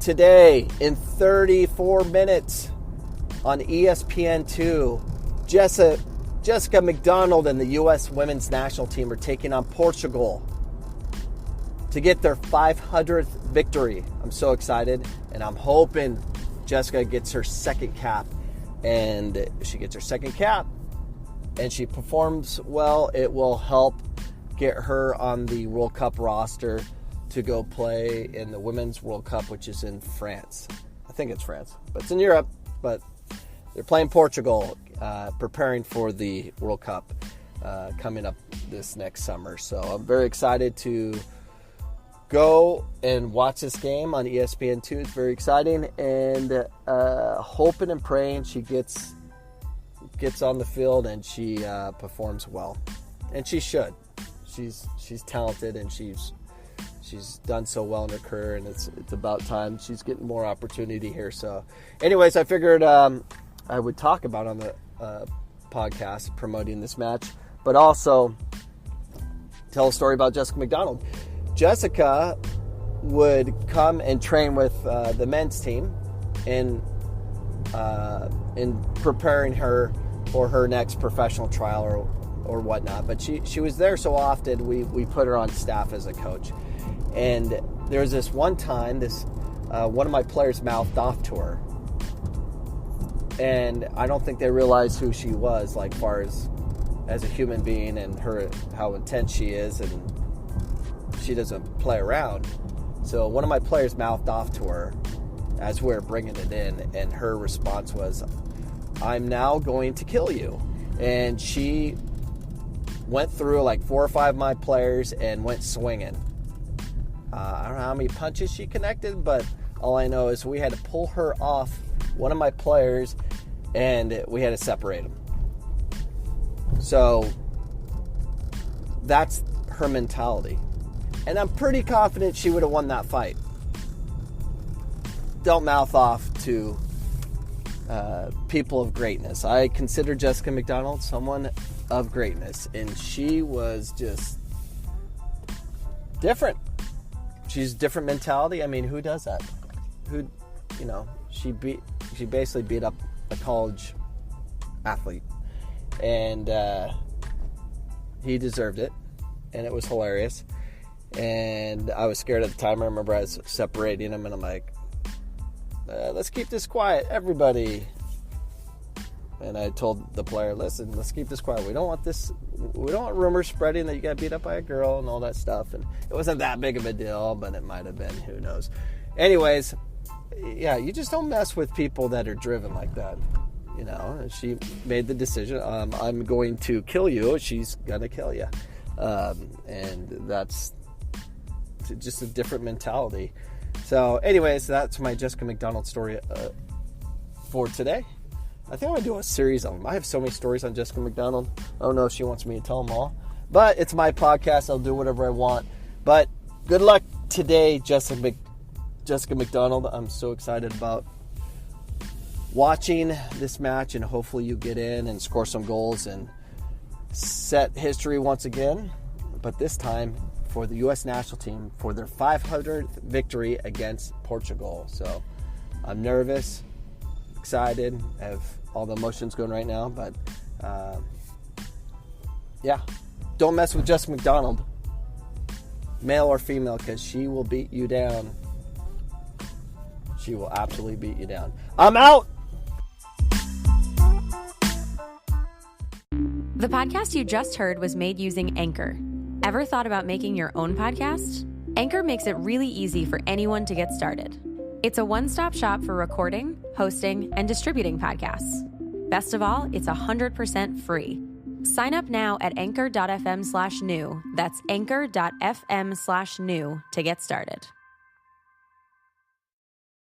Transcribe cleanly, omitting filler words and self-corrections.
today in 34 minutes on ESPN2, Jessica McDonald and the U.S. women's national team are taking on Portugal to get their 500th victory. I'm so excited, and I'm hoping Jessica gets her second cap. And if she gets her second cap and she performs well, it will help get her on the World Cup roster to go play in the Women's World Cup, which is in France. I think it's France, but it's in Europe. But they're playing Portugal, preparing for the World Cup coming up this next summer. So I'm very excited to go and watch this game on ESPN2. It's very exciting, and hoping and praying she gets on the field and she performs well, and she should. She's talented, and she's done so well in her career, and it's about time she's getting more opportunity here. So, anyways, I figured I would talk about on the podcast promoting this match, but also tell a story about Jessica McDonald. Jessica would come and train with the men's team in preparing her for her next professional trial or whatnot. But she was there so often, we put her on staff as a coach. And there was this one time, one of my players mouthed off to her. And I don't think they realized who she was, like far as a human being, and how intense she is, and she doesn't play around. So one of my players mouthed off to her as we were bringing it in, and her response was, "I'm now going to kill you." And she went through like 4 or 5 of my players and went swinging. I don't know how many punches she connected, but all I know is we had to pull her off one of my players, and we had to separate them. So that's her mentality. And I'm pretty confident she would have won that fight. Don't mouth off to people of greatness. I consider Jessica McDonald someone of greatness, and she was just different. She's different mentality. I mean, who does that? She basically beat up a college athlete, and he deserved it, and it was hilarious. And I was scared at the time. I remember I was separating them, and I'm like, let's keep this quiet, everybody. And I told the player, listen, let's keep this quiet. We don't want rumors spreading that you got beat up by a girl and all that stuff. And it wasn't that big of a deal, but it might have been. Who knows? Anyways, yeah, you just don't mess with people that are driven like that. She made the decision, I'm going to kill you. She's going to kill you. And that's just a different mentality. So anyways, that's my Jessica McDonald story for today. I think I'm going to do a series of them. I have so many stories on Jessica McDonald. I don't know if she wants me to tell them all, but it's my podcast. I'll do whatever I want. But good luck today, Jessica McDonald. I'm so excited about watching this match, and hopefully you get in and score some goals and set history once again, but this time for the U.S. national team for their 500th victory against Portugal. So I'm nervous, excited, I have all the emotions going right now, but don't mess with Jessica McDonald, male or female, because she will beat you down. She will absolutely beat you down. I'm out! The podcast you just heard was made using Anchor. Ever thought about making your own podcast? Anchor makes it really easy for anyone to get started. It's a one-stop shop for recording, hosting, and distributing podcasts. Best of all, it's 100% free. Sign up now at anchor.fm/new. That's anchor.fm/new to get started.